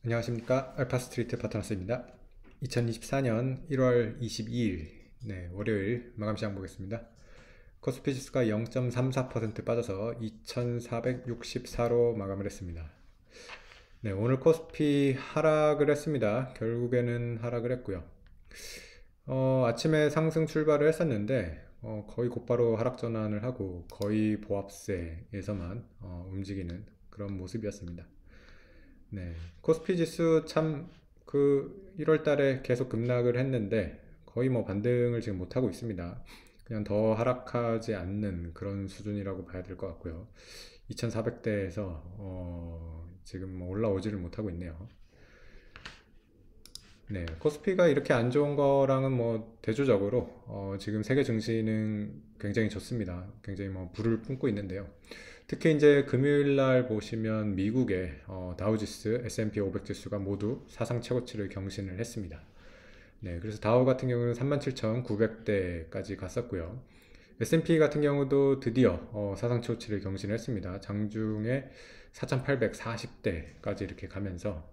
안녕하십니까, 알파스트리트 파트너스입니다. 2024년 1월 22일 월요일 마감시장 보겠습니다. 코스피 지수가 0.34% 빠져서 2464로 마감을 했습니다. 오늘 코스피 하락을 했습니다. 결국에는 하락을 했고요. 아침에 상승 출발을 했었는데 거의 곧바로 하락 전환을 하고 거의 보합세에서만 움직이는 그런 모습이었습니다. 코스피 지수 참 그 1월 달에 계속 급락을 했는데 거의 뭐 반등을 지금 못하고 있습니다. 그냥 더 하락하지 않는 그런 수준이라고 봐야 될 것 같고요. 2400대에서 지금 뭐 올라오지를 못하고 있네요. 코스피가 이렇게 안 좋은 거랑은 뭐 대조적으로 지금 세계 증시는 굉장히 좋습니다. 굉장히 뭐 불을 뿜고 있는데요. 특히 이제 금요일 날 보시면 미국의 다우지수, S&P 500 지수가 모두 사상 최고치를 경신을 했습니다. 그래서 다우 같은 경우는 37,900대까지 갔었고요. S&P 같은 경우도 드디어 사상 최고치를 경신했습니다. 장중에 4,840대까지 이렇게 가면서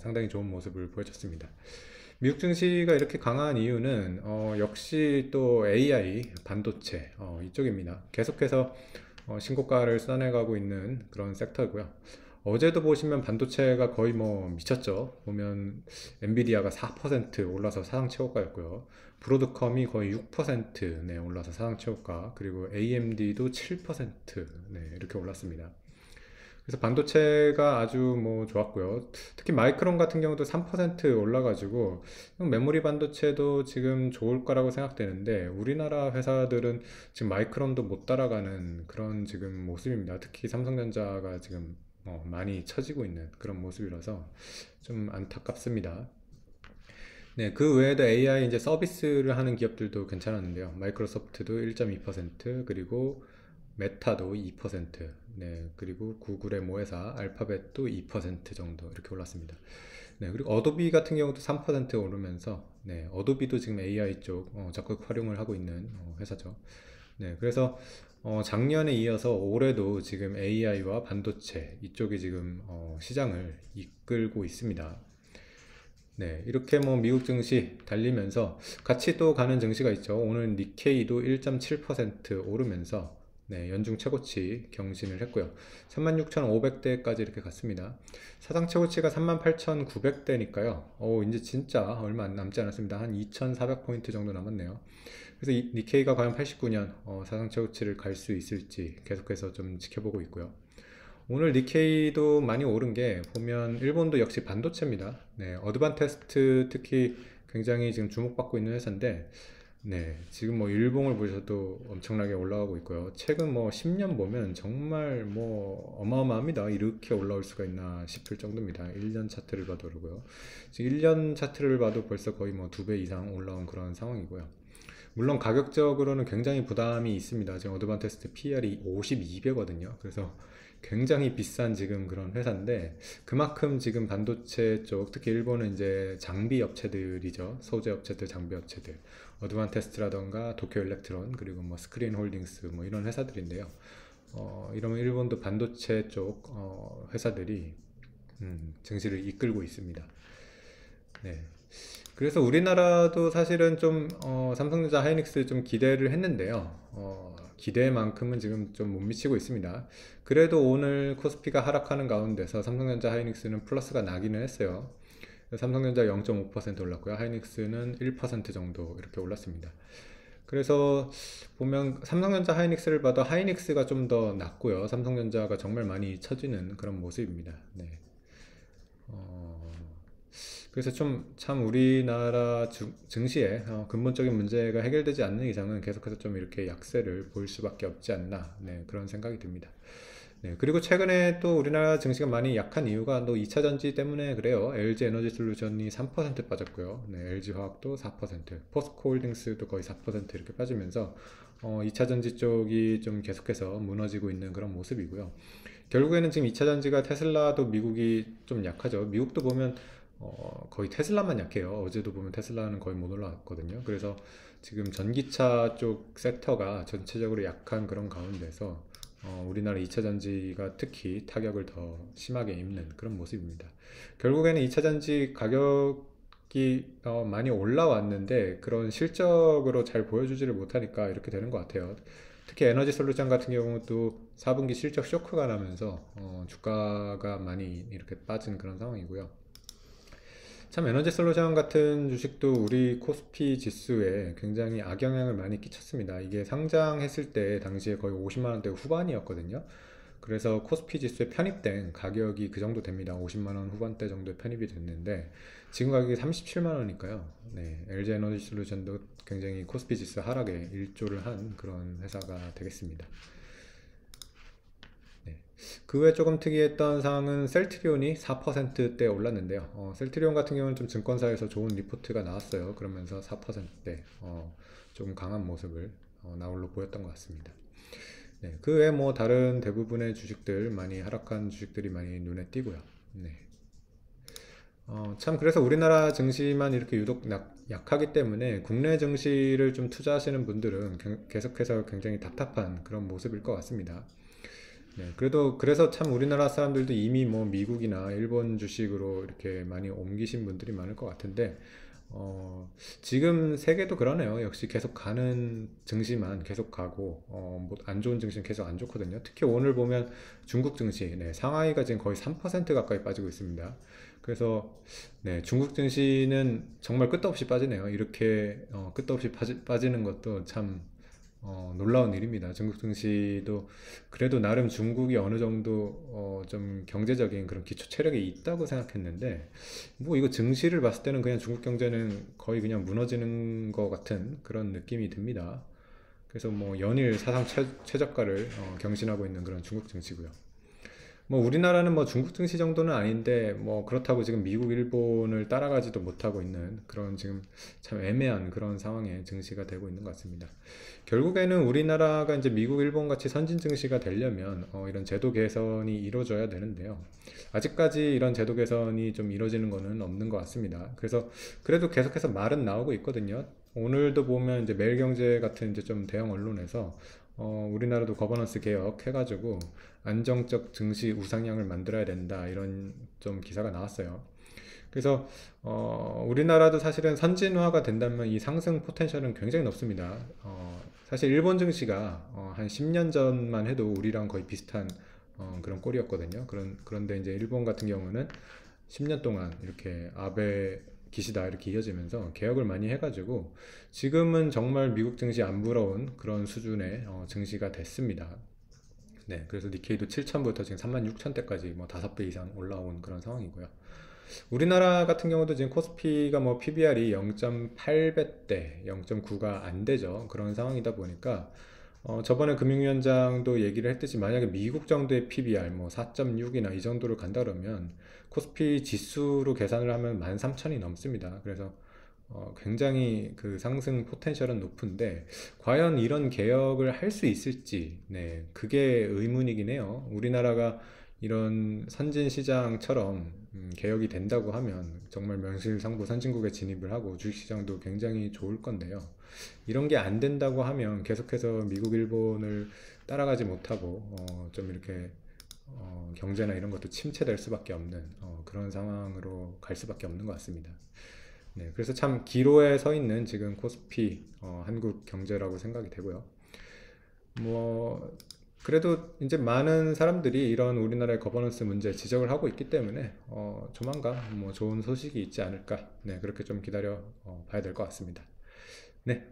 상당히 좋은 모습을 보여줬습니다. 미국 증시가 이렇게 강한 이유는 역시 또 AI 반도체 이쪽입니다. 계속해서 신고가를 써내가고 있는 그런 섹터고요. 어제도 보시면 반도체가 거의 뭐 미쳤죠. 보면 엔비디아가 4% 올라서 사상 최고가였고요. 브로드컴이 거의 6% 올라서 사상 최고가, 그리고 AMD도 7% 이렇게 올랐습니다. 그래서 반도체가 아주 뭐 좋았고요. 특히 마이크론 같은 경우도 3% 올라가지고 메모리 반도체도 지금 좋을 거라고 생각되는데 우리나라 회사들은 지금 마이크론도 못 따라가는 그런 지금 모습입니다. 특히 삼성전자가 지금 많이 처지고 있는 그런 모습이라서 좀 안타깝습니다. 그 외에도 AI 이제 서비스를 하는 기업들도 괜찮았는데요. 마이크로소프트도 1.2%, 그리고 메타도 2%, 그리고 구글의 모회사 알파벳도 2% 정도 이렇게 올랐습니다. 그리고 어도비 같은 경우도 3% 오르면서, 어도비도 지금 AI 쪽 적극 활용을 하고 있는 회사죠. 그래서 작년에 이어서 올해도 지금 AI와 반도체 이쪽이 지금 시장을 이끌고 있습니다. 이렇게 뭐 미국 증시 달리면서 같이 또 가는 증시가 있죠. 오늘 니케이도 1.7% 오르면서 연중 최고치 경신을 했고요. 36,500대까지 이렇게 갔습니다. 사상 최고치가 38,900대니까요. 이제 진짜 얼마 남지 않았습니다. 한 2,400포인트 정도 남았네요. 그래서 이 니케이가 과연 89년 사상 최고치를 갈 수 있을지 계속해서 좀 지켜보고 있고요. 오늘 니케이도 많이 오른 게 보면 일본도 역시 반도체입니다. 어드반테스트 특히 굉장히 지금 주목받고 있는 회사인데, 지금 뭐 일봉을 보셔도 엄청나게 올라가고 있고요. 최근 뭐 10년 보면 정말 뭐 어마어마합니다. 이렇게 올라올 수가 있나 싶을 정도입니다. 1년 차트를 봐도 그러고요. 지금 1년 차트를 봐도 벌써 거의 뭐 2배 이상 올라온 그런 상황이고요. 물론 가격적으로는 굉장히 부담이 있습니다. 지금 어드반테스트 PR이 52배거든요. 그래서 굉장히 비싼 지금 그런 회사인데, 그만큼 지금 반도체 쪽, 특히 일본은 이제 장비 업체들이죠. 소재 업체들, 장비 업체들. 어드반테스트라던가 도쿄 일렉트론, 그리고 뭐 스크린 홀딩스 뭐 이런 회사들인데요. 이러면 일본도 반도체 쪽 회사들이 증시를 이끌고 있습니다. 네. 그래서 우리나라도 사실은 좀 삼성전자 하이닉스 좀 기대를 했는데요. 기대만큼은 지금 좀 못 미치고 있습니다. 그래도 오늘 코스피가 하락하는 가운데서 삼성전자 하이닉스는 플러스가 나기는 했어요. 삼성전자 0.5% 올랐고요. 하이닉스는 1% 정도 이렇게 올랐습니다. 그래서 보면 삼성전자 하이닉스를 봐도 하이닉스가 좀 더 낫고요. 삼성전자가 정말 많이 처지는 그런 모습입니다. 어, 그래서 좀 참 우리나라 증시에 근본적인 문제가 해결되지 않는 이상은 계속해서 좀 이렇게 약세를 보일 수밖에 없지 않나, 그런 생각이 듭니다. 그리고 최근에 또 우리나라 증시가 많이 약한 이유가 또 2차 전지 때문에 그래요. LG 에너지 솔루션이 3% 빠졌고요. LG 화학도 4%, 포스코 홀딩스도 거의 4% 이렇게 빠지면서 2차 전지 쪽이 좀 계속해서 무너지고 있는 그런 모습이고요. 결국에는 지금 2차 전지가 테슬라도 미국이 좀 약하죠. 미국도 보면 거의 테슬라만 약해요. 어제도 보면 테슬라는 거의 못 올라왔거든요. 그래서 지금 전기차 쪽 섹터가 전체적으로 약한 그런 가운데서 우리나라 2차 전지가 특히 타격을 더 심하게 입는 그런 모습입니다. 결국에는 2차 전지 가격이 많이 올라왔는데 그런 실적으로 잘 보여주지를 못하니까 이렇게 되는 것 같아요. 특히 에너지 솔루션 같은 경우도 4분기 실적 쇼크가 나면서 주가가 많이 이렇게 빠진 그런 상황이고요. 참 에너지 솔루션 같은 주식도 우리 코스피 지수에 굉장히 악영향을 많이 끼쳤습니다. 이게 상장했을 때 당시에 거의 50만 원대 후반이었거든요. 그래서 코스피 지수에 편입된 가격이 그 정도 됩니다. 50만 원 후반대 정도에 편입이 됐는데 지금 가격이 37만 원이니까요. 네, LG 에너지 솔루션도 굉장히 코스피 지수 하락에 일조를 한 그런 회사가 되겠습니다. 네. 그 외에 조금 특이했던 사항은 셀트리온이 4%대 올랐는데요. 셀트리온 같은 경우는 좀 증권사에서 좋은 리포트가 나왔어요. 그러면서 4%대 좀 강한 모습을 나홀로 보였던 것 같습니다. 네. 그 외에 뭐 다른 대부분의 주식들 많이 하락한 주식들이 많이 눈에 띄고요. 네. 참 그래서 우리나라 증시만 이렇게 유독 약하기 때문에 국내 증시를 좀 투자하시는 분들은 계속해서 굉장히 답답한 그런 모습일 것 같습니다. 네, 그래서 참 우리나라 사람들도 이미 뭐 미국이나 일본 주식으로 이렇게 많이 옮기신 분들이 많을 것 같은데, 지금 세계도 그러네요. 역시 계속 가는 증시만 계속 가고, 뭐안 좋은 증시는 계속 안 좋거든요. 특히 오늘 보면 중국 증시, 네, 상하이가 지금 거의 3% 가까이 빠지고 있습니다. 그래서, 네, 중국 증시는 정말 끝도 없이 빠지네요. 이렇게, 끝도 없이 빠지는 것도 참, 놀라운 일입니다. 중국 증시도 그래도 나름 중국이 어느 정도 좀 경제적인 그런 기초 체력이 있다고 생각했는데 뭐 이거 증시를 봤을 때는 그냥 중국 경제는 거의 그냥 무너지는 것 같은 그런 느낌이 듭니다. 그래서 뭐 연일 사상 최저가를 경신하고 있는 그런 중국 증시고요. 뭐 우리나라는 뭐 중국 증시 정도는 아닌데 뭐 그렇다고 지금 미국, 일본을 따라가지도 못하고 있는 그런 지금 참 애매한 그런 상황에 증시가 되고 있는 것 같습니다. 결국에는 우리나라가 이제 미국, 일본 같이 선진 증시가 되려면 이런 제도 개선이 이루어져야 되는데요. 아직까지 이런 제도 개선이 좀 이루어지는 것은 없는 것 같습니다. 그래서 그래도 계속해서 말은 나오고 있거든요. 오늘도 보면 이제 매일경제 같은 이제 좀 대형 언론에서 우리나라도 거버넌스 개혁 해가지고 안정적 증시 우상향을 만들어야 된다 이런 좀 기사가 나왔어요. 그래서 우리나라도 사실은 선진화가 된다면 이 상승 포텐셜은 굉장히 높습니다. 사실 일본 증시가 한 10년 전만 해도 우리랑 거의 비슷한 그런 꼴이었거든요. 그런데 이제 일본 같은 경우는 10년 동안 이렇게 아베 기시다 이렇게 이어지면서 개혁을 많이 해가지고 지금은 정말 미국 증시 안 부러운 그런 수준의 증시가 됐습니다. 네, 그래서 니케이도 7천부터 지금 36,000대까지 뭐 5배 이상 올라온 그런 상황이고요. 우리나라 같은 경우도 지금 코스피가 뭐 PBR이 0.8배대, 0.9가 안 되죠. 그런 상황이다 보니까 저번에 금융위원장도 얘기를 했듯이 만약에 미국 정도의 PBR 뭐 4.6이나 이 정도를 간다 그러면 코스피 지수로 계산을 하면 13,000이 넘습니다. 그래서 굉장히 그 상승 포텐셜은 높은데 과연 이런 개혁을 할 수 있을지 네, 그게 의문이긴 해요. 우리나라가 이런 선진 시장처럼 개혁이 된다고 하면 정말 명실상부 선진국에 진입을 하고 주식시장도 굉장히 좋을 건데요. 이런 게 안 된다고 하면 계속해서 미국, 일본을 따라가지 못하고 좀 이렇게 경제나 이런 것도 침체될 수밖에 없는 그런 상황으로 갈 수밖에 없는 것 같습니다. 네, 그래서 참 기로에 서 있는 지금 코스피 한국 경제라고 생각이 되고요. 뭐 그래도 이제 많은 사람들이 이런 우리나라의 거버넌스 문제 지적을 하고 있기 때문에 조만간 뭐 좋은 소식이 있지 않을까. 네, 그렇게 좀 기다려 봐야 될 것 같습니다. 네,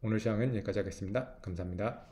오늘 시황은 여기까지 하겠습니다. 감사합니다.